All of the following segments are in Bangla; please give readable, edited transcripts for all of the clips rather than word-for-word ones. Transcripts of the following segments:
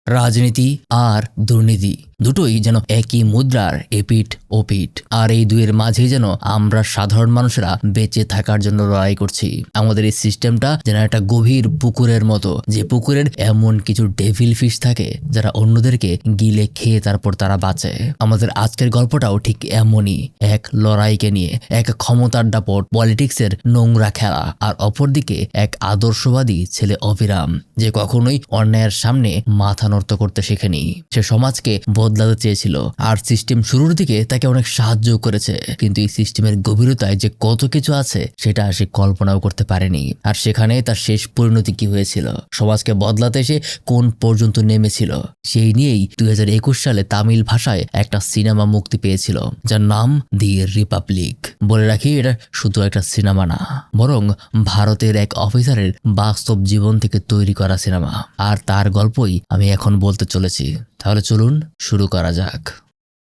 রাজনীতি আর দুর্নীতি দুটোই যেন একই মুদ্রার এপিঠ ওপিঠ, আর এই দুইয়ের মাঝে যেন আমরা সাধারণ মানুষেরা বেঁচে থাকার জন্য লড়াই করছি। আমাদের এই সিস্টেমটা যেন একটা গভীর পুকুরের মতো, যে পুকুরের এমন কিছু ডেভিল ফিশ থাকে যারা অন্যদেরকে গিলে খেয়ে তারপর তারা বাঁচে। আমাদের আজকের গল্পটাও ঠিক এমনই, এক লড়াইকে নিয়ে, এক ক্ষমতার দাপট, পলিটিক্সের নোংরা খেলা, আর অপরদিকে এক আদর্শবাদী ছেলে অবিরাম, যে কখনোই অন্যায়ের সামনে মাথা নত করতে শেখেনি। সে সমাজকে বদলাতে চেয়েছিল, আর সিস্টেম শুরুর দিকে তাকে অনেক সাহায্য করেছে, কিন্তু এই সিস্টেমের গভীরতায় যে কত কিছু আছে সেটা সে কল্পনাও করতে পারেনি। আর সেখানে তার শেষ পরিণতি কি হয়েছিল, সমাজকে বদলাতে সে কোন পর্যন্ত নেমেছিল, সেই নিয়েই 2021 সালে তামিল ভাষায় একটা সিনেমা মুক্তি পেয়েছিল, যার নাম দি রিপাবলিক। বলে রাখি, এটা শুধু একটা সিনেমা না, বরং ভারতের এক অফিসারের বাস্তব জীবন থেকে তৈরি করা সিনেমা, আর তার গল্পই আমি এখন বলতে চলেছি। তাহলে চলুন শুরু করা যাক।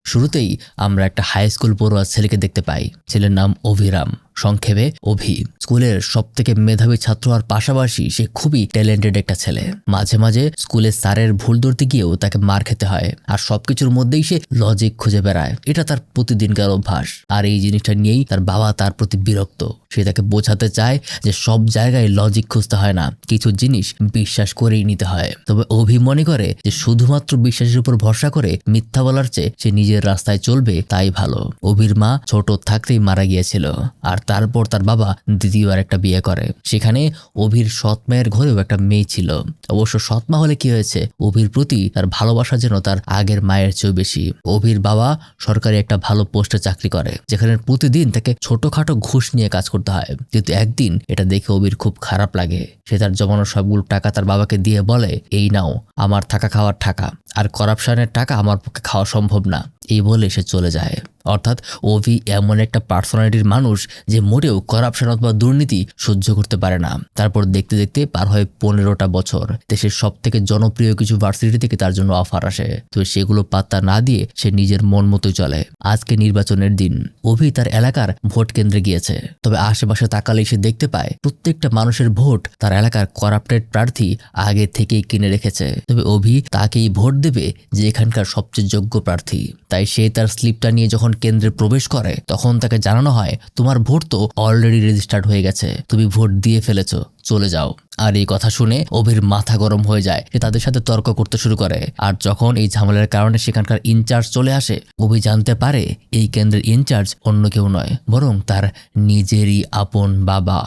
শুরুতেই আমরা একটা হাই স্কুল পড়ুয়া ছেলেকে দেখতে পাই। ছেলের নাম অভিরাম, সংক্ষেপে অভি। স্কুলের সবথেকে মেধাবী ছাত্র, আর পাশাপাশি সে খুবই ট্যালেন্টেড একটা ছেলে। মাঝে মাঝে স্কুলের স্যারের ভুল ধরতে গিয়েও তাকে মার খেতে হয়, আর সবকিছুর মধ্যেই সে লজিক খুঁজে বেড়ায়। এটা তার প্রতিদিনকার অভ্যাস, আর এই জিনিসটা নিয়েই তার বাবা তার প্রতি বিরক্ত। সে তাকে বোঝাতে চায় যে সব জায়গায় লজিক খুঁজতে হয় না, কিছু জিনিস বিশ্বাস করেই নিতে হয়। তবে অভি মনে করে যে শুধুমাত্র বিশ্বাসের উপর ভরসা করে মিথ্যা বলার চেয়ে সে নিজের রাস্তায় চলবে তাই ভালো। অভির মা ছোট থাকতেই মারা গিয়েছিল, আর তারপর তার বাবা দ্বিতীয়বার একটা বিয়ে করে। সেখানে অভির সৎ মায়ের ঘরেও একটা মেয়ে ছিল। অবশ্য সৎ মা হলে কি হয়েছে, অভির প্রতি তার ভালোবাসা যেন তার আগের মায়ের চেয়েও বেশি। অভির বাবা সরকারি একটা ভালো পোস্টে চাকরি করে, যেখানে প্রতিদিন তাকে ছোটখাটো ঘুষ নিয়ে কাজ করতে হয়। কিন্তু একদিন এটা দেখে অভির খুব খারাপ লাগে। সে তার জমানো সবগুলো টাকা তার বাবাকে দিয়ে বলে, এই নাও আমার থাকা খাওয়ার টাকা, আর করাপশনের টাকা আমার পক্ষে খাওয়া সম্ভব না। এই বলে সে চলে যায়। অর্থাৎ অভি এমন একটা পার্সোনালিটির মানুষ যে মোটেও করাপশন অথবা দুর্নীতি সহ্য করতে পারে না। তারপর দেখতে দেখতে পার হয় 15টা বছর। দেশের সব থেকে জনপ্রিয় কিছু ভার্সিটি থেকে তার জন্য অফার আসে, তো সেগুলো পাত্তা না দিয়ে সে নিজের মন মতোই চলে। আজকে নির্বাচনের দিন, অভি তার এলাকার ভোট কেন্দ্রে গিয়েছে। তবে আশেপাশে তাকালেই সে দেখতে পায় প্রত্যেকটা মানুষের ভোট তার এলাকার করাপ্টেড প্রার্থী আগে থেকেই কিনে রেখেছে। তবে অভি তাকেই ভোট দেবে যে এখানকার সবচেয়ে যোগ্য প্রার্থী। তাই সে তার স্লিপটা নিয়ে যখন কেন্দ্রে প্রবেশ করে, তখন তাকে জানানো হয়, তোমার ভোট তো অলরেডি রেজিস্টার্ড হয়ে গেছে, তুমি ভোট দিয়ে ফেলেছো, চলে যাও। আর এই কথা শুনে অভির মাথা গরম হয়ে যায়। সে তাদের সাথে তর্ক করতে শুরু করে। আর যখন এই ঝামেলার কারণে সেখানকার ইনচার্জ চলে আসে, অভি জানতে পারে এই কেন্দ্রের ইনচার্জ অন্য কেউ নয়, বরং তার নিজেরই আপন বাবা।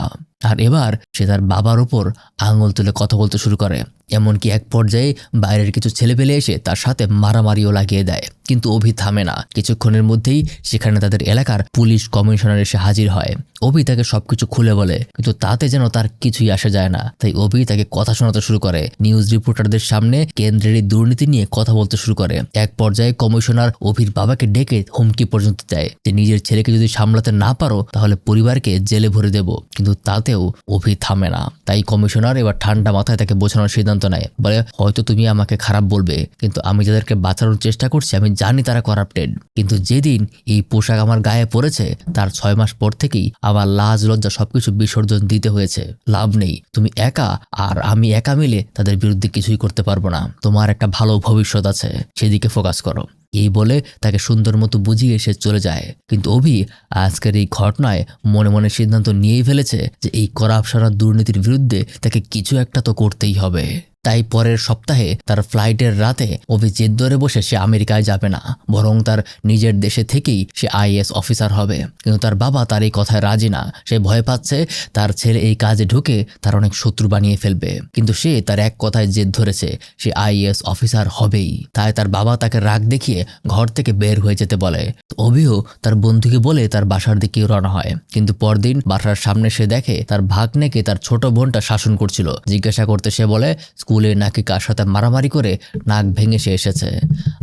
আর এবার সে তার বাবার উপর আঙুল তুলে কথা বলতে শুরু করে। এমনকি এক পর্যায়ে বাইরের কিছু ছেলেপেলে এসে তার সাথে মারামারিও লাগিয়ে দেয়। কিন্তু অভি থামে না। কিছুক্ষণের মধ্যেই সেখানে তাদের এলাকার পুলিশ কমিশনার এসে হাজির হয়। অভি তাকে সবকিছু খুলে বলে, কিন্তু তাতে যেন তার কিছুই আসে যায় না। তাই অভি তাকে কথা শোনাতে শুরু করে। নিউজ রিপোর্টারদের সামনে কেন্দ্রের এই দুর্নীতি নিয়ে কথা বলতে শুরু করে। এক পর্যায়ে কমিশনার অভির বাবাকে ডেকে হুমকি পর্যন্ত দেয় যে নিজের ছেলেকে যদি সামলাতে না পারো তাহলে পরিবারকে জেলে ভরে দেব। কিন্তু তাতেও অভি থামে না। তাই কমিশনার এবার ঠান্ডা মাথায় তাকে বোঝানোর সিদ্ধান্ত নেয়। বলে, হয়তো তুমি আমাকে খারাপ বলবে, কিন্তু আমি যাদেরকে বাঁচানোর চেষ্টা করছি আমি জানি তারা করাপ্টেড। কিন্তু যেদিন এই পোশাক আমার গায়ে পড়েছে তার 6 মাস পর থেকেই আমার লাজ লজ্জা সবকিছু বিসর্জন দিতে হয়েছে। লাভ নেই, তুমি একা আর আমি একা মিলে তাদের বিরুদ্ধে কিছুই করতে পারবো না। তোমার একটা ভালো ভবিষ্যৎ আছে, সেদিকে ফোকাস করো। এই বলে তাকে সুন্দর মতো বুঝিয়ে সে চলে যায়। কিন্তু অভি আজকের এই ঘটনায় মনে মনে সিদ্ধান্ত নিয়েই ফেলেছে যে এই করাপশন আর দুর্নীতির বিরুদ্ধে তাকে কিছু একটা তো করতেই হবে। তাই পরের সপ্তাহে তার ফ্লাইটের রাতে অভি জেদ ধরে বসে সে আমেরিকায় যাবে না, বরং তার নিজের দেশে থেকেই সে আইএএস অফিসার হবে। কিন্তু তার বাবা তার এই কথায় রাজি না। সে ভয় পাচ্ছে তার ছেলে এই কাজে ঢুকে তার অনেক শত্রু বানিয়ে ফেলবে। কিন্তু সে তার এক কথায় জেদ ধরেছে, সে আইএএস অফিসার হবেই। তাই তার বাবা তাকে রাগ দেখিয়ে ঘর থেকে বের হয়ে যেতে বলে। অভিও তার বন্ধুকে বলে তার বাসার দিকে রওনা হয়। কিন্তু পরদিন বাসার সামনে সে দেখে তার ভাগ্নেকে তার ছোট বোনটা শাসন করছিল। জিজ্ঞাসা করতে সে বলে, স্কুলে নাকি কার সাথে মারামারি করে নাক ভেঙে সে এসেছে,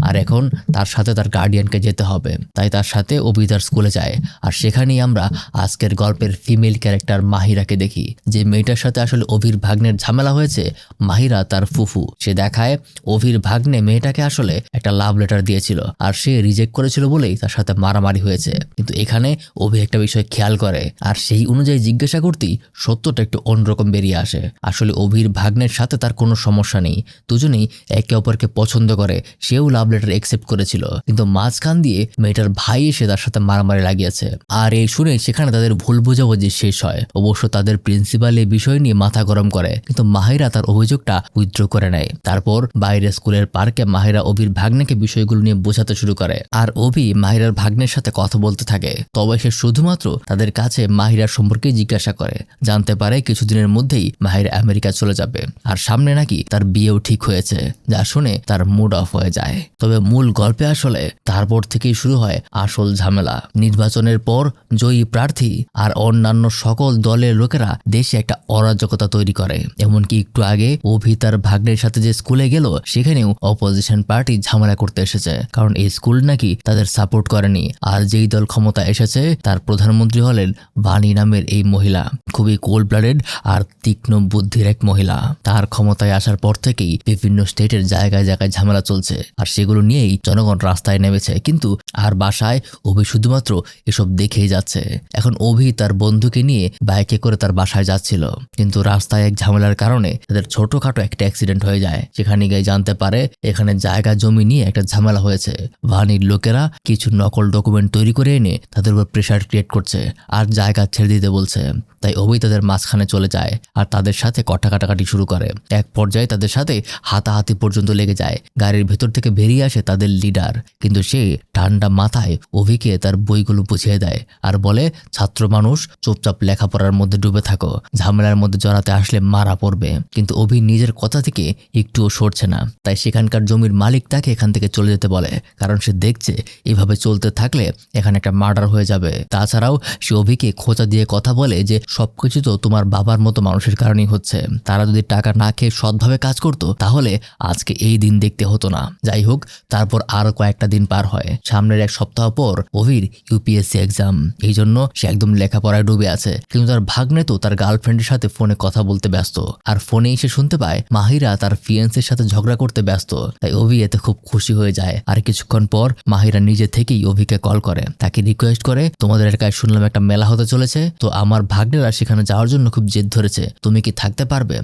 আর এখন তার সাথে তার গার্ডিয়ানকে যেতে হবে। তাই তার সাথে অভি তার স্কুলে যায়। আর সেখানেই আমরা আজকের গল্পের ফিমেল ক্যারেক্টার মাহিরাকে দেখি। যে মেয়েটার সাথে আসলে অভির ভাগ্নের ঝামেলা হয়েছে, মাহিরা তার ফুফু। সে দেখায় অভির ভাগ্নে মেয়েটাকে আসলে একটা লাভ লেটার দিয়েছিল, আর সে রিজেক্ট করেছিল বলেই তার সাথে মারামারি হয়েছে। কিন্তু এখানে অভি একটা বিষয় খেয়াল করে, আর সেই অনুযায়ী জিজ্ঞাসা করতেই সত্যটা একটু অন্যরকম বেরিয়ে আসে। আসলে অভির ভাগ্নের সাথে তার কোনো সমস্যা নেই, দুজনেই একে অপরকে পছন্দ করে, সেও লাভ লেটার একসেপ্ট করেছিল। কিন্তু মাঝখান দিয়ে মেয়েটার ভাই এসে তার সাথে মারামারি লাগিয়েছে। আর এই শুনে সেখানে তাদের ভুল বোঝাবুঝি শেষ হয়। অবশ্য তাদের প্রিন্সিপাল এই বিষয় নিয়ে মাথা গরম করে, কিন্তু মাহিরা তার অভিযোগটা উইথড্র করে নেয়। তারপর বাইরে স্কুলের পার্কে মাহিরা অভির ভাগ্নেকে বিষয়গুলো নিয়ে বোঝাতে শুরু করে, আর অভি মাহিরার ভাগ্নের সাথে কথা বলতে থাকে। তবে সে শুধুমাত্র তাদের কাছে মাহিরার সম্পর্কে জিজ্ঞাসা করে। জানতে পারে কিছুদিনের মধ্যেই মাহিরা আমেরিকা চলে যাবে, আর সামনে নাকি তার বিয়েও ঠিক হয়েছে, যা শুনে তার মুড অফ হয়ে যায়। তবে মূল গল্পে আসলে তারপর থেকেই শুরু হয় আসল ঝামেলা। নির্বাচনের পর জয়ী প্রার্থী আর অন্যান্য সকল দলের লোকেরা দেশে একটা অরাজকতা তৈরি করে। এমনকি একটু আগে অভি তার ভাগ্নের সাথে যে স্কুলে গেল, সেখানেও অপোজিশন পার্টি ঝামেলা করতে এসেছে, কারণ এই স্কুল নাকি তাদের সাপোর্ট করেনি। আর যেই দল ক্ষমতা এসেছে তার প্রধানমন্ত্রী হলেন বানি নামের এই মহিলা, খুবই কোল্ড ব্লাডেড আর তীক্ষ্ণ বুদ্ধির এক মহিলা। তার ক্ষমতায় আসার পর থেকেই বিভিন্ন স্টেটের জায়গায় জায়গায় ঝামেলা চলছে, আর সেগুলো নিয়েই জনগণ রাস্তায় নেমেছে। কিন্তু আর বাসায় অভি শুধুমাত্র এসব দেখেই যাচ্ছে। এখন অভি তার বন্ধুকে নিয়ে বাইকে করে তার বাসায় যাচ্ছিল, কিন্তু রাস্তায় এক ঝামেলার কারণে তাদের ছোটখাটো একটা অ্যাক্সিডেন্ট হয়ে যায়। সেখানে গিয়ে জানতে পারে এখানে জায়গা জমি নিয়ে একটা ঝামেলা হয়েছে। ভানির লোকেরা কিছু নকল ডকুমেন্ট তৈরি করে এনে তাদের উপর প্রেশার ক্রিয়েট করছে আর জায়গা ছেড়ে দিতে বলছে। তাই অভি তাদের মাঝখানে চলে যায় আর তাদের সাথে কথা কাটাকাটি শুরু করে। এক পর্যায়ে তাদের সাথে হাতাহাতি পর্যন্ত লেগে যায়। গাড়ির ভেতর থেকে বেরিয়ে আসে তাদের লিডার, কিন্তু সে ঠান্ডা মাথায় অভিকে তার বইগুলো বুঝিয়ে দেয় আর বলে, ছাত্র মানুষ, চুপচাপ লেখাপড়ার মধ্যে ডুবে থাকো, ঝামেলার মধ্যে জড়াতে আসলে মারা পড়বে। কিন্তু অভি নিজের কথা থেকে একটুও সরছে না। তাই সেখানকার জমির মালিক তাকে এখান থেকে চলে যেতে বলে, কারণ সে দেখছে এভাবে চলতে থাকলে এখানে একটা মার্ডার হয়ে যাবে। তাছাড়াও সে অভিকে খোঁচা দিয়ে কথা বলে যে সবকিছু তো তোমার বাবার মতো মানুষের কারণেই হচ্ছে, তারা যদি টাকা না খেয়ে সৎভাবে কাজ করতো তাহলে আজকে এই দিন দেখতে হতো না। যাই হোক, তারপর আরো কয়েকটা দিন পার হয়। সামনের এক সপ্তাহ পর অভির ইউপিএসসি এক্সাম, এই জন্য সে একদম লেখাপড়ায় ডুবে আছে। কিন্তু তার ভাগ্নে তো তার গার্লফ্রেন্ডের সাথে ফোনে কথা বলতে ব্যস্ত, আর ফোনেই সে শুনতে পায় মাহিরা তার ফিয়েন্সের সাথে ঝগড়া করতে ব্যস্ত। তাই অভি এতে খুব খুশি হয়ে যায়। আর কিছুক্ষণ পর মাহিরা নিজে থেকেই অভিকে কল করে, তাকে রিকোয়েস্ট করে, তোমাদের এলাকায় শুনলাম একটা মেলা হতে চলেছে, তো আমার ভাগ্নেরা সেখানে যাওয়ার জন্য খুব জেদ ধরেছে, তুমি কি থাকতে পারবে?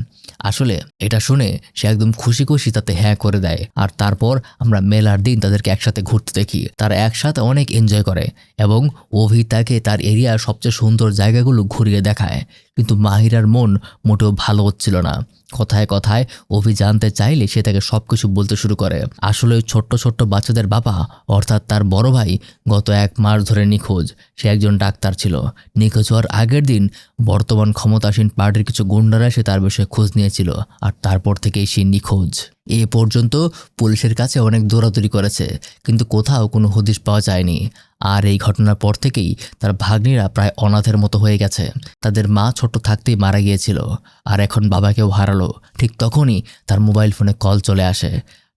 আসলে এটা শুনে সে একদম খুশি খুশি তাতে হ্যাঁ করে দেয়। আর তারপর আমরা মেলার দিন তাদেরকে একসাথে ঘুরতে দেখি। তারা একসাথে অনেক এনজয় করে এবং অভি তাকে তার এরিয়ার সবচেয়ে সুন্দর জায়গাগুলো ঘুরিয়ে দেখায়। কিন্তু মাহিরার মন মোটেও ভালো হচ্ছিল না। কথায় কথায় অভি জানতে চাইলে সে তাকে সবকিছু বলতে শুরু করে। আসলে ওই ছোট্ট ছোট্ট বাচ্চাদের বাবা অর্থাৎ তার বড় ভাই গত 1 মাস ধরে নিখোঁজ। সে একজন ডাক্তার ছিল। নিখোঁজ হওয়ার আগের দিন বর্তমান ক্ষমতাসীন পার্টির কিছু গুন্ডারা এসে তার বিষয়ে খোঁজ নিয়েছিল, আর তারপর থেকেই সে নিখোঁজ। এ পর্যন্ত পুলিশের কাছে অনেক দৌড়াদৌড়ি করেছে, কিন্তু কোথাও কোনো হদিশ পাওয়া যায়নি। আর এই ঘটনার পর থেকেই তার ভাগ্নিরা প্রায় অনাথের মতো হয়ে গেছে। তাদের মা ছোট থাকতেই মারা গিয়েছিল, আর এখন বাবাকেও হারালো। ঠিক তখনই তার মোবাইল ফোনে কল চলে আসে।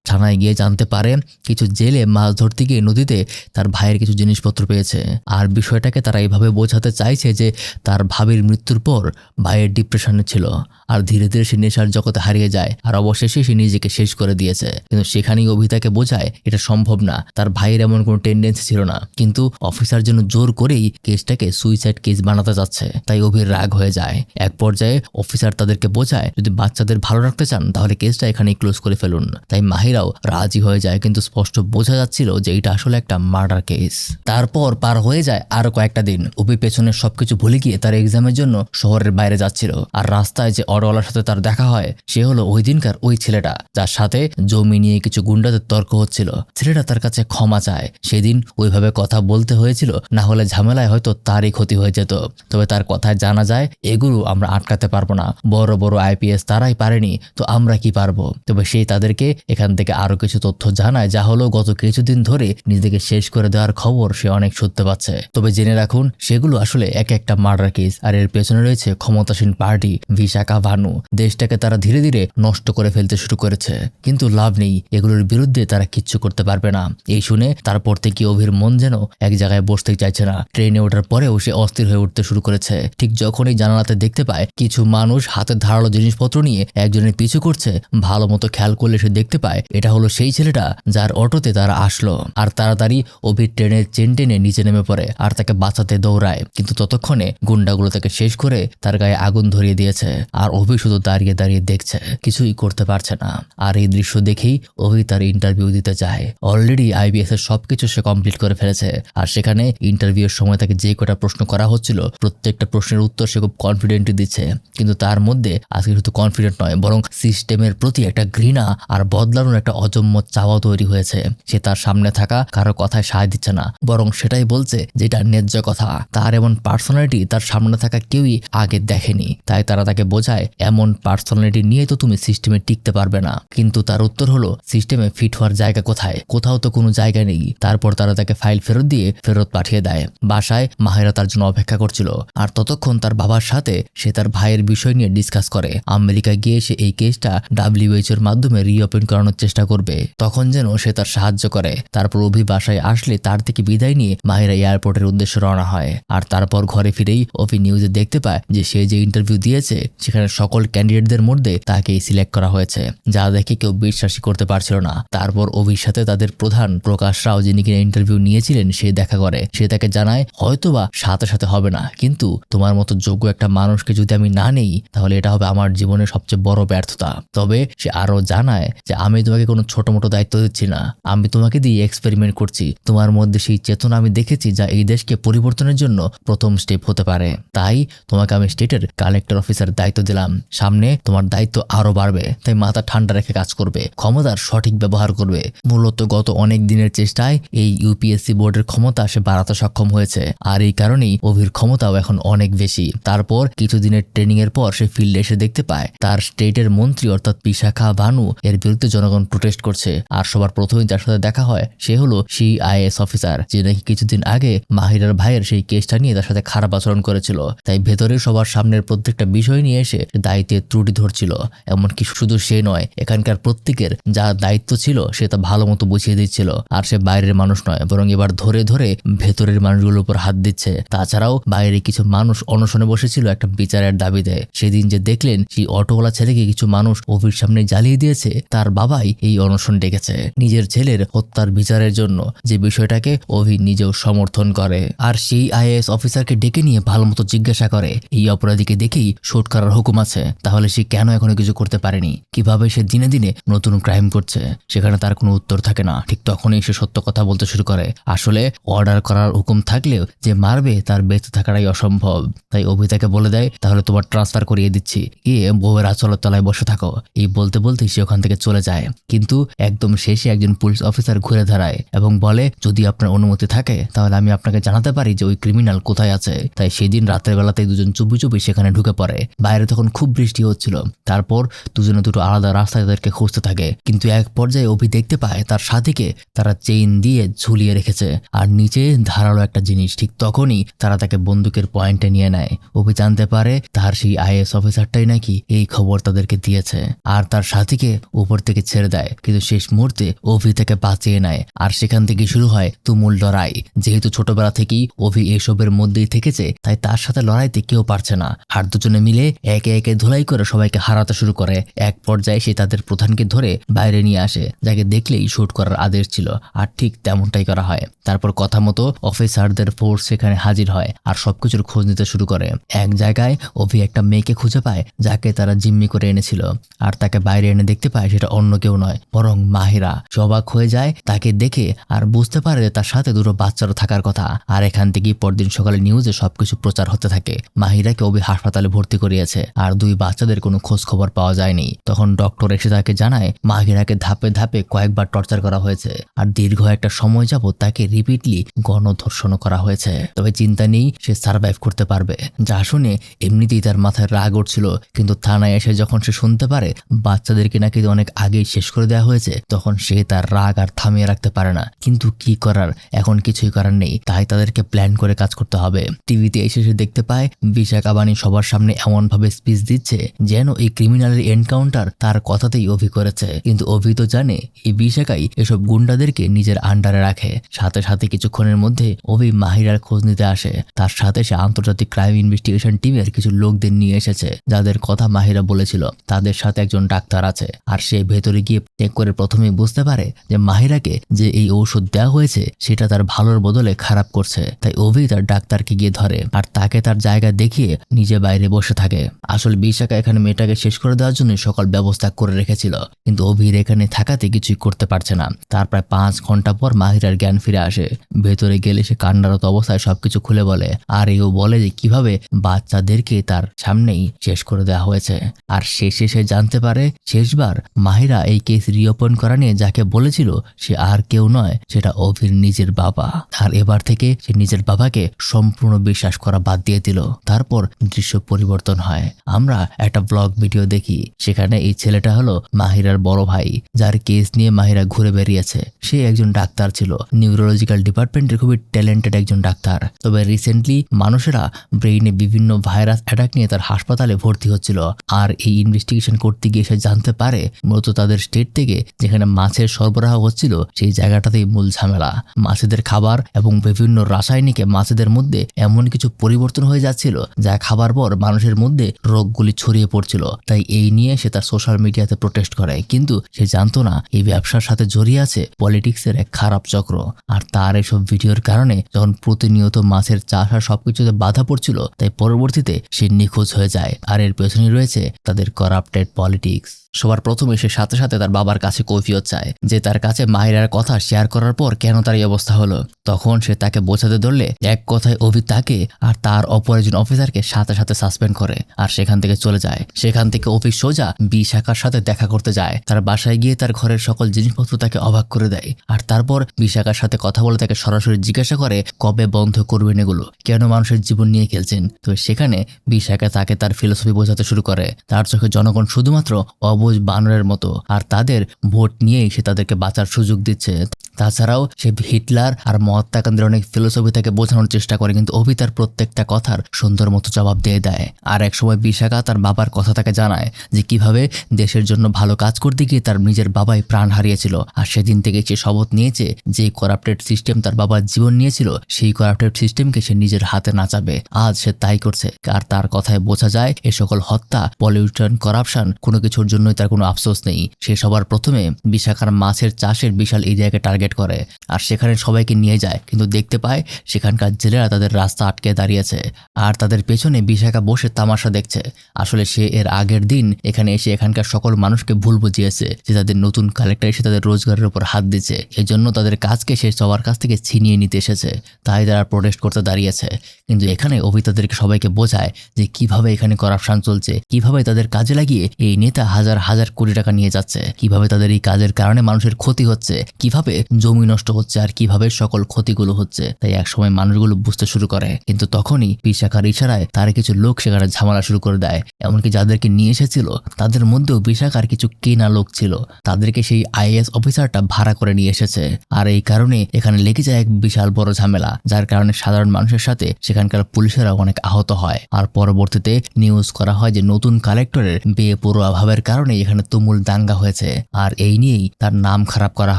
থানায় গিয়ে জানতে পারে কিছু জেলে মাছ ধরতে গিয়ে নদীতে তার ভাইয়ের কিছু জিনিসপত্র পেয়েছে। আর বিষয়টাকে তারা এইভাবে বোঝাতে চাইছে যে তার ভাবির মৃত্যুর পর ভাইয়ের ডিপ্রেশনে ছিল, আর ধীরে ধীরে সে নেশার জগতে হারিয়ে যায়, আর অবশেষে সে নিজেকে শেষ করে দিয়েছে। কিন্তু সেখানেই অভিতাকে বোঝায় এটা সম্ভব না, তার ভাইয়ের এমন কোনো টেন্ডেন্সি ছিল না, কিন্তু অফিসার যেন জোর করেই কেসটাকে সুইসাইড কেস বানাতে যাচ্ছে। তাই অভির রাগ হয়ে যায়। এক পর্যায়ে অফিসার তাদেরকে বোঝায়, যদি বাচ্চাদের ভালো রাখতে চান তাহলে কেসটা এখানেই ক্লোজ করে ফেলুন। তাই মাহিরাও রাজি হয়ে যায়, কিন্তু স্পষ্ট বোঝা যাচ্ছিল যে এটা আসলে একটা মার্ডার কেস। তারপর পার হয়ে যায় আরো কয়েকটা দিন। অভি পেছনের সবকিছু ভুলে গিয়ে তার এক্সামের জন্য শহরের বাইরে যাচ্ছিল, আর রাস্তায় যে অটোওয়ালার সাথে তার দেখা হয় সে হলো ওই দিনকার ওই ছেলেটা যার সাথে জমি নিয়ে কিছু গুন্ডাদের তর্ক হচ্ছিল। ছেলেটা তার কাছে ক্ষমা চায়, সেদিন ওইভাবে কথা বলতে হয়েছিল, না হলে ঝামেলায় হয়তো তারই ক্ষতি হয়ে যেত। তবে তার কথায় জানা যায় এগুলো আমরা আটকাতে পারবো না, বড় বড় আইপিএস তারাই পারেনি, তো আমরা কি পারবো। তবে সেই তাদেরকে এখান থেকে আরো কিছু তথ্য জানায়, যা হলো গত কিছুদিন ধরে নিজেকে শেষ করে দেওয়ার খবর সে অনেক শুনতে পাচ্ছে। তবে জেনে রাখুন সেগুলো আসলে এক একটা মার্ডার কেস, আর এর পেছনে রয়েছে ক্ষমতাসীন পার্টি ভিশাখা ভানু। দেশটাকে তারা ধীরে ধীরে নষ্ট করে ফেলতে শুরু করেছে, কিন্তু লাভ নেই, এগুলোর বিরুদ্ধে তারা কিচ্ছু করতে পারবে না। এই শুনে তারপর থেকে অভির মন যেন এক জায়গায় বসতেই চাইছে না। ট্রেনে ওঠার পরেও সে অস্থির হয়ে উঠতে শুরু করেছে। ঠিক যখনই জানালাতে দেখতে পায় কিছু মানুষ হাতে ধারালো জিনিসপত্র নিয়ে একজনের পিছু করছে, ভালো মতো খেয়াল করলে সে দেখতে পায় এটা হলো সেই ছেলেটা যার অটোতে তারা আসলো। আর তাড়াতাড়ি অভি ট্রেনের চেন টেনে নিচে নেমে পড়ে আর তাকে বাঁচাতে দৌড়ায়, কিন্তু ততক্ষণে গুন্ডাগুলো তাকে শেষ করে তার গায়ে আগুন ধরিয়ে দিয়েছে। আর অভি শুধু দাঁড়িয়ে দাঁড়িয়ে দেখছে, কিছুই করতে পারছে না। আর এই দৃশ্য দেখেই অভি তার ইন্টারভিউ দিতে যায়। অলরেডি আইবিএস এর সবকিছু সে কমপ্লিট করে ফেলেছে। আর সেখানে ইন্টারভিউর সময় তাকে যে কটা প্রশ্ন করা হচ্ছিল প্রত্যেকটা প্রশ্নের উত্তর সে খুব কনফিডেন্টলি দিচ্ছে। কিন্তু তার মধ্যে আজকে শুধু কনফিডেন্ট নয়, বরং সিস্টেমের প্রতি একটা ঘৃণা আর বদলানোর একটা অজম্য চাওয়া তৈরি হয়েছে। সে তার সামনে থাকা কারো কথায় সায় দিচ্ছে না, বরং সেটাই বলছে যেটা ন্যায্য কথা। তার এমন পার্সোনালিটি তার সামনে থাকা কেউই আগে দেখেনি। তাই তারা তাকে বোঝায়, এমন পার্সোনালিটি নিয়ে তো তুমি সিস্টেমে টিকতে পারবে না। কিন্তু তার উত্তর হলো, সিস্টেমে ফিট হওয়ার জায়গা কোথায়? কোথাও তো কোনো জায়গা নেই। তারপর তারা তাকে ফাইল ফেরত দিয়ে ফেরত পাঠিয়ে দেয়। বাসায় মাহিরা তার জন্য অপেক্ষা করছিল। আর ততক্ষণ তার বাবার সাথে সে তার ভাইয়ের বিষয় নিয়ে ডিসকাস করে। আমেরিকায় গিয়ে সে এই কেসটা WHO এর মাধ্যমে রিওপেন করানোর চেষ্টা করবে। তখন যেন সে তার সাহায্য করে। তারপর অভি বাসায় আসলে তার থেকে বিদায় নিয়ে মাহিরা এয়ারপোর্টের উদ্দেশ্যে রওনা হয়। আর তারপর ঘরে ফিরেই অভি নিউজে দেখতে পায় যে সে যে ইন্টারভিউ দিয়েছে সেখানে সকল ক্যান্ডিডেটদের মধ্যে তাকেই সিলেক্ট করা হয়েছে, যা দেখে কেউ বিশ্বাসই করতে পারছিল না। তারপর অভির সাথে তাদের প্রধান প্রকাশ রাও, যিনি কিনা ইন্টারভিউ নিয়েছিলেন, সে দেখা করে। সে তাকে জানায়, হয়তোবা সাথে সাথে হবে না, কিন্তু তোমার মতো যোগ্য একটা মানুষকে যদি আমি না নেই তাহলে এটা হবে আমার জীবনের সবচেয়ে বড় ব্যর্থতা। তবে সে আরো জানায় যে আমি তোমাকে কোনো ছোট মোটো দায়িত্ব দিচ্ছি না, আমি তোমাকে দিয়ে এক্সপেরিমেন্ট করছি। তোমার মধ্যে সেই চেতনা আমি দেখেছি যা এই দেশকে পরিবর্তনের জন্য প্রথম স্টেপ হতে পারে। তাই তোমাকে আমি স্টেটের কালেক্টর অফিসার দায়িত্ব দিলাম। সামনে তোমার দায়িত্ব আরো বাড়বে, তাই মাথা ঠান্ডা রেখে কাজ করবে, ক্ষমতার সঠিক ব্যবহার করবে। মূলত গত অনেক দিনের চেষ্টায় এই ইউপিএসসি বোর্ডের ক্ষমতা সে বাড়াতে সক্ষম হয়েছে। আর এই কারণেই অভির ক্ষমতাও এখন অনেক বেশি। তারপর কিছুদিনের ট্রেনিং এর পর সে ফিল্ডে এসে দেখতে পায় তার স্টেটের মন্ত্রী অর্থাৎ বিশাখা বানু এর বিরুদ্ধে জনগণ প্রোটেস্ট করছে। আর সবার প্রথমেই যার সাথে দেখা হয় সে হলো CIS অফিসার, যে নাকি কিছুদিন আগে মাহিরার ভাইয়ের সেই কেসটা নিয়ে তার সাথে খারাপ আচরণ করেছিল। তাই ভেতরে সবার সামনের প্রত্যেকটা বিষয় নিয়ে এসে দায়িত্বের ত্রুটি ধরছিল। এমনকি শুধু সে নয়, এখানকার প্রত্যেকের যা দায়িত্ব ছিল সে তা ভালো মতো বুঝিয়ে দিচ্ছিল। আর সে বাইরের মানুষ নয়, বরং এবার ধরে ধরে ভেতরের মানুষগুলোর উপর হাত দিচ্ছে। তাছাড়াও বাইরে কিছু মানুষ অনশনে বসেছিল একটা বিচারের দাবিতে। সেদিন যে দেখলেন সেই অটোওয়ালা ছেলেকে কিছু মানুষ অভির সামনে জ্বালিয়ে দিয়েছে, তার বাবাই এই অনশন ডেকেছে নিজের ছেলের হত্যার বিচারের জন্য, যে বিষয়টাকে অভি নিজেও সমর্থন করে। আর সেই IAS অফিসারকে ডেকে নিয়ে ভালো মতো জিজ্ঞাসা করে, এই অপরাধীকে দেখেই শুট করার হুকুম আছে, তাহলে সে কেন এখনো কিছু করতে পারেনি? কিভাবে সে দিনে দিনে নতুন ক্রাইম করছে? সেখানে তার কোনো উত্তর থাকে না। ঠিক তখনই সে সত্য কথা বলতে শুরু করে, আসলে অর্ডার করার হুকুম থাকলেও যে মারবে তার বেঁচে থাকাটাই অসম্ভব। তাই অভি তাকে বলে দেয়, তাহলে তোমার ট্রান্সফার করিয়ে দিচ্ছি, গিয়ে বউয়ের আঁচলের তলায় বসে থাকো। এই বলতে বলতে সে ওখান থেকে চলে যায়। কিন্তু একদম শেষে একজন পুলিশ অফিসার ঘুরে দাঁড়ায় এবং বলে, যদি আপনার অনুমতি থাকে তাহলে আমি আপনাকে জানাতে পারি যে ওই ক্রিমিনাল কোথায় আছে। তাই সেদিন রাতের বেলাতেই দুজন চুপি চুপি সেখানে ঢুকে পড়ে। বাইরে তখন খুব বৃষ্টি হচ্ছিল। তারপর দুজনে দুটো আলাদা রাস্তায় তাদেরকে খুঁজতে থাকে। কিন্তু এক পর্যায়ে অভি দেখতে পায় তার সাথীকে তারা চেইন দিয়ে ঝুলিয়ে রেখেছে আর নিচে ধারালো একটা জিনিস। ঠিক তখনই তারা তাকে বন্দুকের পয়েন্টে নিয়ে নেয়। অভি জানতে পারে তার সেই IAS অফিসারটাই নাকি এই খবর তাদেরকে দিয়েছে আর তার সাথীকে উপর থেকে ছেড়ে দেয়। কিন্তু শেষ মুহূর্তে অভি তাকে বাঁচিয়ে নেয়। আর সেখান থেকে শুরু হয় তুমুল লড়াই। যেহেতু ছোটবেলা থেকেই অভি এসবের মধ্যেই থেকেছে, তাই তার সাথে লড়াইতে কেউ পারছে না। আর দুজনে মিলে একে একে ধুলাই করে সবাইকে হারাতে শুরু করে। এক পর্যায়ে সে তাদের প্রধানকে ধরে বাইরে নিয়ে আসে, যাকে দেখলেই শুট করার আদেশ ছিল। আর ঠিক তেমনটাই করা হয়। তারপর কথা মতো অফিসারদের ফোর্স সেখানে হাজির হয় আর সবকিছুর খোঁজ নিতে শুরু করে। এক জায়গায় অভি একটা মেয়েকে খুঁজে পায় যাকে তারা জিম্মি করে এনেছিল। আর তাকে বাইরে এনে দেখতে পায় সেটা অন্য কেউ নয়, বরং মাহিরা। সে অবাক হয়ে যায় তাকে দেখে আর বুঝতে পারে যে তার সাথে দুটো বাচ্চারও থাকার কথা। আর এখান থেকেই পরদিন সকালে নিউজে সবকিছু প্রচার হতে থাকে। মাহিরাকে অভি হাসপাতালে ভর্তি করিয়েছে আর দুই বাচ্চাদের কোনো খোঁজ খবর পাওয়া যায়নি। তখন ডক্টর এসে তাকে জানায় মাহিরাকে ধাপে ধাপে কয়েকবার টর্চার করা হয়েছে আর দীর্ঘ একটা সময় যাবত তাকে রিপিটলি গণধর্ষণ করা হয়েছে। তবে চিন্তা নেই, সে সার্ভাইভ করতে পারবে। যা শুনে এমনিতেই তার মাথায় রাগ উঠছিল, কিন্তু থানায় এসে যখন সে শুনতে পারে বাচ্চাদেরকে নাকি অনেক আগেই শেষ করে দেওয়া হয়েছে, তখন সে তার রাগ আর থামিয়ে রাখতে পারে না। কিন্তু কি করার, এখন কিছুই করার নেই। তাই তাদেরকে প্ল্যান করে কাজ করতে হবে। টিভিতে এসে সে দেখতে পায় বিশাখা বাণী সবার সামনে এমন ভাবে স্পিচ দিচ্ছে যেন এই ক্রিমিনালের এনকাউন্টার তার কথাতেই অভি করেছে। কিন্তু অভি তো জানে এই বিশাখাই এসব গুন্ডাদেরকে নিজের আন্ডারে রাখে। সাথে সাথে কিছুক্ষণের মধ্যে অভি মাহিরার খোঁজ নিতে আসে। তার সাথে সে আন্তর্জাতিক ক্রাইম ইনভেস্টিগেশন টিমের কিছু লোকদের নিয়ে এসেছে, যাদের কথা মাহিরা বলেছিল। তাদের সাথে একজন ডাক্তার আছে। আর সে ভেতরে গিয়ে গিয়ে চেক করে প্রথমেই বুঝতে পারে যে মাহিরাকে যে এই ঔষধ দেওয়া হয়েছে সেটা তার ভালোর বদলে খারাপ করছে। তাই অভি তার ডাক্তারকে গিয়ে ধরে আর তাকে তার জায়গা দেখিয়ে নিজে বাইরে বসে থাকে। আসলে বিশাখা এখানে মেয়েটাকে শেষ করে দেওয়ার জন্য সকল ব্যবস্থা করে রেখেছিল, কিন্তু অভির এখানে থাকাতে কিছুই করতে পারছে না। তার প্রায় 5 ঘন্টা পর মাহিরার জ্ঞান ফিরে আসে। ভেতরে গেলে সে কান্নারত অবস্থায় সবকিছু খুলে বলে, আর এও বলে যে কিভাবে বাচ্চাদেরকে তার সামনেই শেষ করে দেওয়া হয়েছে। আর শেষে সে জানতে পারে শেষবার মাহিরা এই কেস রিওপেন করা নিয়ে যাকে বলেছিল সে আর কেউ নয়, সেটা অভির নিজের বাবা। আর এবার থেকে সে নিজের বাবাকে সম্পূর্ণ বিশ্বাস করা বাদ দিয়ে দিল। তারপর দৃশ্য পরিবর্তন হয়। আমরা একটা ব্লগ ভিডিও দেখি, সেখানে এই ছেলেটা হলো মাহিরার বড় ভাই, যার কেস নিয়ে মাহিরা ঘুরে বেরিয়েছে। সে একজন ডাক্তার ছিল, নিউরোলজিক্যাল ডিপার্টমেন্টের খুবই ট্যালেন্টেড একজন ডাক্তার। তবে রিসেন্টলি মানুষেরা ব্রেইনে বিভিন্ন ভাইরাস অ্যাটাক নিয়ে তার হাসপাতালে ভর্তি হচ্ছিল। আর এই ইনভেস্টিগেশন করতে গিয়ে সে জানতে পারে মূলত তাদের স্টেট থেকে যেখানে মাছের সরবরাহ হচ্ছিল সেই জায়গাটাতেই মূল ঝামেলা। মাছেদের খাবার এবং বিভিন্ন রাসায়নিকে মাছেদের মধ্যে এমন কিছু পরিবর্তন হয়ে যাচ্ছিল যা খাবার পর মানুষের মধ্যে রোগগুলি ছড়িয়ে পড়ছিল। তাই এই নিয়ে সে তার সোশ্যাল মিডিয়াতে প্রোটেস্ট করে, কিন্তু সে জানতো না এই ব্যবসার সাথে জড়িয়ে আছে পলিটিক্সের এক খারাপ চক্র। আর তার এসব ভিডিওর কারণে যখন প্রতিনিয়ত মাছের চাষ আর সবকিছুতে বাধা পড়ছিল, তাই পরবর্তীতে সে নিখোঁজ হয়ে যায়। আর এর পেছনে রয়েছে তাদের করাপ্টেড পলিটিক্স। সবার প্রথমে সে সাথে সাথে তার বাবার কাছে কৈফিয়ত চায় যে তার কাছে মাহিরার কথা শেয়ার করার পর কেন তার এই অবস্থা হলো। তখন সে তাকে বোঝাতে ধরলে এক কথায় অভি তাকে আর তার অপর একজন অফিসারকে সাথে সাথে সাসপেন্ড করে আর সেখান থেকে চলে যায়। সেখান থেকে অভি সোজা বিশাখার সাথে দেখা করতে যায়। তার বাসায় গিয়ে তার ঘরের সকল জিনিসপত্র তাকে অবাক করে দেয়। আর তারপর বিশাখার সাথে কথা বলে তাকে সরাসরি জিজ্ঞাসা করে কবে বন্ধ করবেন এগুলো, কেন মানুষের জীবন নিয়ে খেলছেন। তো সেখানে বিশাখা তাকে তার ফিলোসফি বোঝাতে শুরু করে। তার চোখে জনগণ শুধুমাত্র অবুঝ বানরের মতো, আর তাদের ভোট নিয়েই সে তাদেরকে বাঁচার সুযোগ দিচ্ছে। তাছাড়াও সে হিটলার আর মহাত্মা গান্ধীর অনেক ফিলোসফি থেকে বোঝানোর চেষ্টা করে, কিন্তু অভি তার প্রত্যেকটা কথার সুন্দর মতো জবাব দিয়ে দেয়। আর এক সময় বিশাখা তার বাবার কথা তাকে জানায় যে কিভাবে দেশের জন্য ভালো কাজ করতে গিয়ে তার নিজের বাবাই প্রাণ হারিয়েছিল। আর সেদিন থেকে সে শপথ নিয়েছে যে করাপ্টেড সিস্টেম তার বাবার জীবন নিয়েছিল সেই করাপ্টেড সিস্টেমকে সে নিজের হাতে নাচাবে। আজ সে তাই করছে। আর তার কথায় বোঝা যায় এ সকল হত্যা, পলিউশন, করাপশন কোনো কিছুর জন্যই তার কোনো আফসোস নেই। সে সবার প্রথমে বিশাখার মাছের চাষের বিশাল এরিয়াকে টার্গেট করে আর সেখানে সবাইকে নিয়ে যায়, কিন্তু দেখতে পায় সেখানকার জেলেরা তাদের রাস্তা আটকে দাঁড়িয়েছে আর তাদের পেছনে বিশাখা বসে তামাশা দেখছে। আসলে সে এর আগের দিন এখানে এসে এখানকার সকল মানুষকে ভুল বুঝিয়েছে যে তাদের নতুন কালেক্টর এসে তাদের রোজগারের উপর হাত দিচ্ছে, এজন্য তাদের কাজকে সে সবার কাছ থেকে ছিনিয়ে নিতে এসেছে। তাই তারা প্রোটেস্ট করতে দাঁড়িয়েছে। কিন্তু এখানে অভি তাদেরকে সবাইকে বোঝায় যে কিভাবে এখানে করাপশন চলছে, কিভাবে তাদের কাজে লাগিয়ে এই নেতা হাজার হাজার কোটি টাকা নিয়ে যাচ্ছে, কিভাবে তাদের এই কাজের কারণে মানুষের ক্ষতি হচ্ছে, কিভাবে জমি নষ্ট হচ্ছে আর কিভাবে সকল ক্ষতিগুলো হচ্ছে। তাই একসময় মানুষগুলো বুঝতে শুরু করে, কিন্তু তখনই বিশাখার ইশারায় তার কিছু লোক সেখানে ঝামেলা শুরু করে দেয়। এমনকি যাদেরকে নিয়ে এসেছিল তাদের মধ্যেও বিশাখার কিছু কেনা লোক ছিল, তাদেরকে সেই আইএএস অফিসারটা ভাড়া করে নিয়ে এসেছে। আর এই কারণে এখানে লেগে যায় এক বিশাল বড় ঝামেলা, যার কারণে সাধারণ মানুষের সাথে সেখানকার পুলিশেরা অনেক আহত হয়। আর পরবর্তীতে নিউজ করা হয় যে নতুন কালেক্টরের বেপরোয়া ভাবের কারণে এখানে তুমুল দাঙ্গা হয়েছে আর এই নিয়েই তার নাম খারাপ করা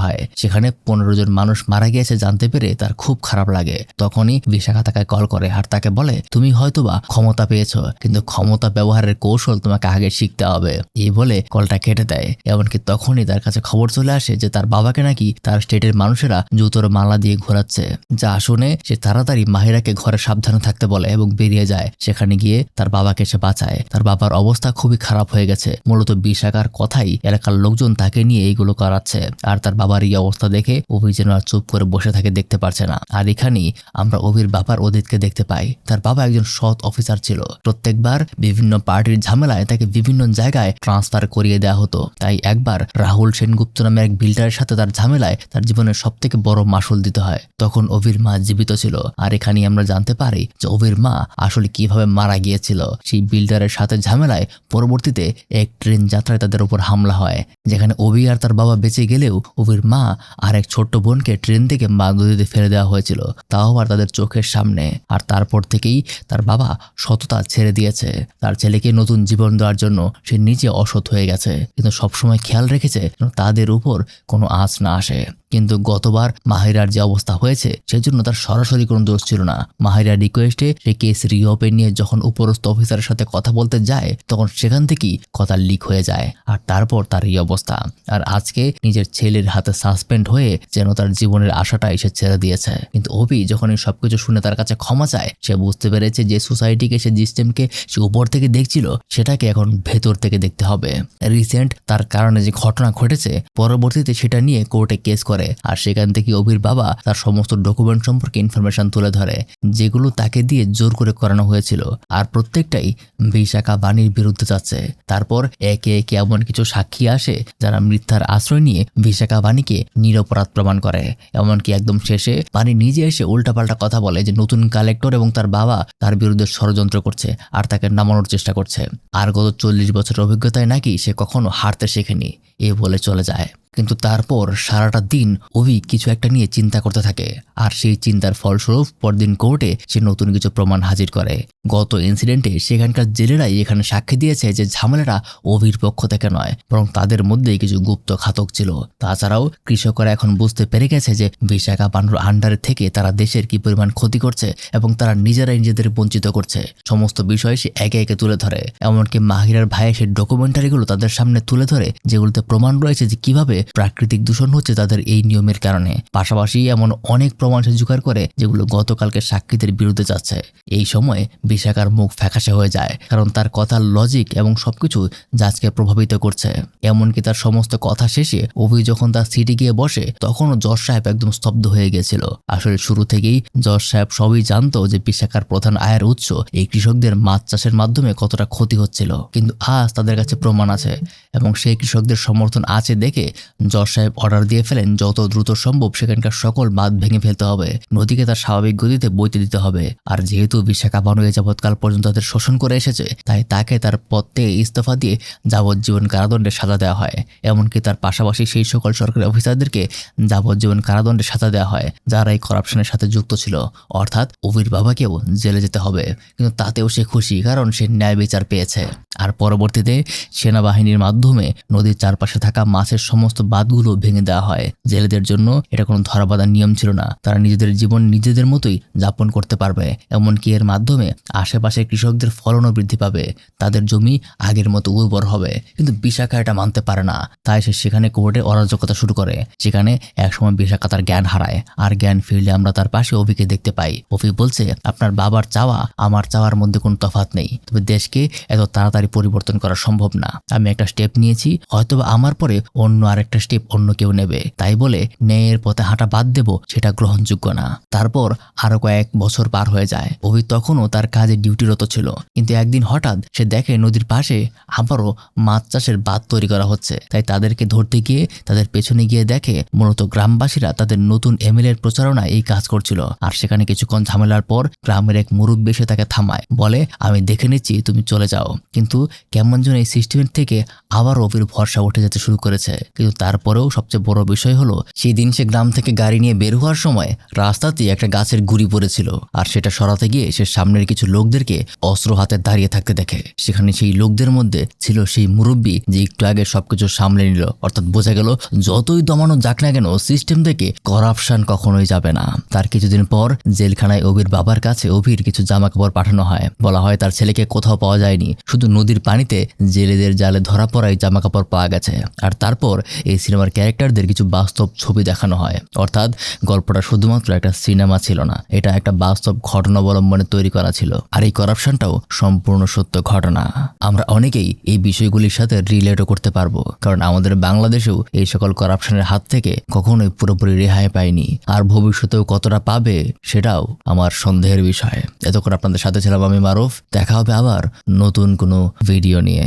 হয়। সেখানে 15 জন মানুষ মারা গিয়েছে জানতে পেরে তার খুব খারাপ লাগে। তখনই বিশাখা তাকে কল করে আর তাকে বলে তুমি হয়তোবা ক্ষমতা পেয়েছো, কিন্তু ক্ষমতা ব্যবহারের কৌশল তোমাকে আগে শিখতে হবে। এই বলে কলটা কেটে দেয়। এমনকি তখনই তার কাছে খবর চলে আসে যে তার বাবাকে নাকি তার স্টেটের মানুষেরা জুতোর মালা দিয়ে ঘোরাচ্ছে। যা শুনে সে তাড়াতাড়ি মাহিরাকে ঘরে সাবধানে থাকতে বলে এবং বেরিয়ে যায়। সেখানে গিয়ে তার বাবাকে সে বাঁচায়। তার বাবার অবস্থা খুবই খারাপ হয়ে গেছে। মূলত বিশাখার কথাই এলাকার লোকজন তাকে নিয়ে এইগুলো করাচ্ছে। আর তার বাবার এই অবস্থা দেখে অভি যেন আর চুপ করে বসে থাকে দেখতে পারছে না। আর এখানেই আমরা অভির বাবার অদিতকে দেখতে পাই। তার বাবা একজন সৎ অফিসার ছিল। প্রত্যেকবার বিভিন্ন পার্টির ঝামেলায় তাকে বিভিন্ন জায়গায় ট্রান্সফার করিয়ে দেওয়া হতো। তাই একবার রাহুল সেনগুপ্ত নামে এক বিল্ডারের সাথে তার ঝামেলায় তার জীবনের সব থেকে বড় মাসুল দিতে হয়। তখন অভির মা জীবিত ছিল। আর এখানেই আমরা জানতে পারি যে অভির মা আসলে কিভাবে মারা গিয়েছিল। সেই বিল্ডারের সাথে ঝামেলায় পরবর্তীতে এক ট্রেন যাত্রায় তাদের উপর হামলা হয়, যেখানে অভি আর তার বাবা বেঁচে গেলেও অভির মা আর এক ছোট্ট বোনকে ট্রেন থেকে নদীতে ফেলে দেওয়া হয়েছিল, তাও আবার তাদের চোখের সামনে। আর তারপর থেকেই তার বাবা সততা ছেড়ে দিয়েছে। তার ছেলেকে নতুন জীবন দেওয়ার জন্য সে নিজে অসৎ হয়ে গেছে, কিন্তু সবসময় খেয়াল রেখেছে যেন তাদের উপর কোনো আঁচ না আসে। কিন্তু গতবার মাহিরার যে অবস্থা হয়েছে সেজন্য তার সরাসরি কোনো দোষ ছিল না। মাহিরার রিকোয়েস্টে সে কেস রিওপেন নিয়ে যখন উপরস্থ অফিসারের সাথে কথা বলতে যায় তখন সেখান থেকেই কথা লিক হয়ে যায়, আর তারপর তার এই অবস্থা। আর আজকে নিজের ছেলের হাতে সাসপেন্ড হয়ে যেন তার জীবনের আশাটা এসে ছেড়ে দিয়েছে। কিন্তু অভি যখন এই সবকিছু শুনে তার কাছে ক্ষমা চায়, সে বুঝতে পেরেছে যে সোসাইটিকে, সে সিস্টেমকে সে উপর থেকে দেখছিল সেটাকে এখন ভেতর থেকে দেখতে হবে। রিসেন্ট তার কারণে যে ঘটনা ঘটেছে পরবর্তীতে সেটা নিয়ে কোর্টে কেস করে, আর সেখান থেকে অভির বাবা তার সমস্ত ডকুমেন্ট সম্পর্কে ইনফরমেশন তুলে ধরে যেগুলো তাকে দিয়ে জোর করে করানো হয়েছিল, আর প্রত্যেকটাই বিশাখা বাণীর বিরুদ্ধে যাচ্ছে। তারপর একে একে এমন কিছু সাক্ষী আসে যারা মিথ্যার আশ্রয় নিয়ে বিশাখা বাণীকে নিরপরাধ প্রমাণ করে। এমনকি একদম শেষে বাণী নিজে এসে উল্টাপাল্টা কথা বলে যে নতুন কালেক্টর এবং তার বাবা তার বিরুদ্ধে ষড়যন্ত্র করছে আর তাকে নামানোর চেষ্টা করছে, আর গত 40 বছরের অভিজ্ঞতায় নাকি সে কখনো হারতে শেখেনি, এ বলে চলে যায়। কিন্তু তারপর সারাটা দিন অভি কিছু একটা নিয়ে চিন্তা করতে থাকে, আর সেই চিন্তার ফলস্বরূপ পরদিন কোর্টে সে নতুন কিছু প্রমাণ হাজির করে। গত ইনসিডেন্টে সেখানকার জেলেরাই এখানে সাক্ষী দিয়েছে যে ঝামেলাটা অভির পক্ষ থেকে নয়, বরং তাদের মধ্যেই কিছু গুপ্ত ঘাতক ছিল। তাছাড়াও কৃষকরা এখন বুঝতে পেরে গেছে যে বিশাখা বানুর আন্ডারে থেকে তারা দেশের কি পরিমাণ ক্ষতি করছে এবং তারা নিজেরাই নিজেদের বঞ্চিত করছে। সমস্ত বিষয় সে একে একে তুলে ধরে, এমনকি মাহিরার ভাইয়ের সেই ডকুমেন্টারিগুলো তাদের সামনে তুলে ধরে যেগুলোতে প্রমাণ রয়েছে যে কিভাবে প্রাকৃতিক দূষণ হচ্ছে তাদের এই নিয়মের কারণে। পাশাপাশি এমন অনেক প্রমাণ সে জোগাড় করে যেগুলো গতকালকে সাক্ষীদের বিরুদ্ধে যাচ্ছে। এই সময় বিশাখার মুখ ফ্যাকাশে হয়ে যায়, কারণ তার কথার লজিক এবং সবকিছু জাজকে প্রভাবিত করছে। এমনকি তার সমস্ত কথা শেষে অভি যখন তার সিটে গিয়ে বসে তখনও জজ সাহেব একদম স্তব্ধ হয়ে গেছিল। আসলে শুরু থেকেই জজ সাহেব সবই জানতো যে বিশাখার প্রধান আয়ের উৎস এই কৃষকদের মাছ চাষের মাধ্যমে কতটা ক্ষতি হচ্ছিল, কিন্তু আজ তাদের কাছে প্রমাণ আছে এবং সেই কৃষকদের সমর্থন আছে দেখে জজ সাহেব অর্ডার দিয়ে ফেলেন যত দ্রুত সম্ভব সেখানকার সকল বাঁধ ভেঙে ফেলতে হবে, নদীকে তার স্বাভাবিক গতিতে বইতে দিতে হবে। আর যেহেতু বিশাখা বানু এ যাবৎকাল পর্যন্ত তাদের শোষণ করে এসেছে, তাই তাকে তার পদ থেকে ইস্তফা দিয়ে যাবজ্জীবন কারাদণ্ডে সাজা দেওয়া হয়। এমনকি তার পাশাপাশি সেই সকল সরকারি অফিসারদেরকে যাবজ্জীবন কারাদণ্ডে সাজা দেওয়া হয় যারা এই করাপশনের সাথে যুক্ত ছিল, অর্থাৎ অভির বাবাকেও জেলে যেতে হবে। কিন্তু তাতেও সে খুশি, কারণ সে ন্যায় বিচার পেয়েছে। আর পরবর্তীতে সেনাবাহিনীর মাধ্যমে নদীর চারপাশে থাকা মাছের সমস্ত বাঁধগুলো ভেঙে দেওয়া হয়। জেলেদের জন্য এটা কোনো ধরাবাঁধার নিয়ম ছিল না, তারা নিজেদের জীবন নিজেদের মতোই যাপন করতে পারবে। এমনকি এর মাধ্যমে আশেপাশে কৃষকদের ফলনও বৃদ্ধি পাবে, তাদের জমি আগের মতো উর্বর হবে। কিন্তু বিশাখা এটা মানতে পারে না, তাই সে সেখানে কোর্টে অরাজকতা শুরু করে। সেখানে একসময় বিশাখা তার জ্ঞান হারায়, আর জ্ঞান ফিরলে আমরা তার পাশে অভিকে দেখতে পাই। অভি বলছে, আপনার বাবার চাওয়া আমার চাওয়ার মধ্যে কোনো তফাৎ নেই, তবে দেশকে এত তাড়াতাড়ি পরিবর্তন করা সম্ভব না। আমি একটা স্টেপ নিয়েছি, হয়তো আমার পরে অন্য আরেকটা স্টেপ অন্য কেউ নেবে, তাই বলে ন্যায়ের পথে হাঁটা বাদ দেব সেটা গ্রহণযোগ্য না। তারপর আরো কয়েক বছর পার হয়ে যায়। অভি তখনও তার কাজে ডিউটিরত ছিল, কিন্তু একদিন হঠাৎ সে দেখে নদীর পাশে আবারও মাছ চাষের বাঁধ তৈরি করা হচ্ছে। তাই তাদেরকে ধরতে গিয়ে তাদের পেছনে গিয়ে দেখে মূলত গ্রামবাসীরা তাদের নতুন এমএলএর প্রচারণায় এই কাজ করছিল। আর সেখানে কিছুক্ষণ ঝামেলার পর গ্রামের এক মুরব্বি এসে তাকে থামায়, বলে আমি দেখে নিচ্ছি, তুমি চলে যাও। কিন্তু কেমন যেন এই সিস্টেমের থেকে আবার অভির ভরসা উঠে যেতে শুরু করেছে। কিন্তু তারপরেও সবচেয়ে বড় বিষয় হলো সেই দিন সে গ্রাম থেকে গাড়ি নিয়ে বের হওয়ার সময় রাস্তাতেই একটা গাছের গুড়ি পড়েছিল, আর সেটা সরাতে গিয়ে সে সামনের কিছু লোকদেরকে অস্ত্র হাতে দাঁড়িয়ে থাকতে দেখে। সেখানে সেই লোকদের মধ্যে ছিল সেই মুরব্বি যে একটু আগে সবকিছু সামলে নিল। অর্থাৎ বোঝা গেল যতই দমানো যাক না কেন সিস্টেম থেকে করাপশন কখনোই যাবে না। তার কিছুদিন পর জেলখানায় অভির বাবার কাছে অভির কিছু জামা কাপড় পাঠানো হয়। বলা হয় তার ছেলেকে কোথাও পাওয়া যায়নি, শুধু নদীর পানিতে জেলেদের জালে ধরা পড়াই জামা কাপড় পাওয়া গেছে। আর তারপর এই সিনেমার ক্যারেক্টারদের কিছু বাস্তব ছবি দেখানো হয়, অর্থাৎ গল্পটা শুধুমাত্র একটা সিনেমা ছিল না, এটা একটা বাস্তব ঘটনা অবলম্বনে তৈরি করা ছিল। আর এই করাপশনটাও সম্পূর্ণ সত্য ঘটনা। আমরা অনেকেই এই বিষয়গুলির সাথে রিলেটও করতে পারবো, কারণ আমাদের বাংলাদেশেও এই সকল করাপশনের হাত থেকে কখনোই পুরোপুরি রেহাই পায়নি, আর ভবিষ্যতেও কতটা পাবে সেটাও আমার সন্দেহের বিষয়। এতক্ষণ আপনাদের সাথে ছিলাম আমি মারুফ। দেখা হবে আবার নতুন কোনো ভিডিও নিয়ে।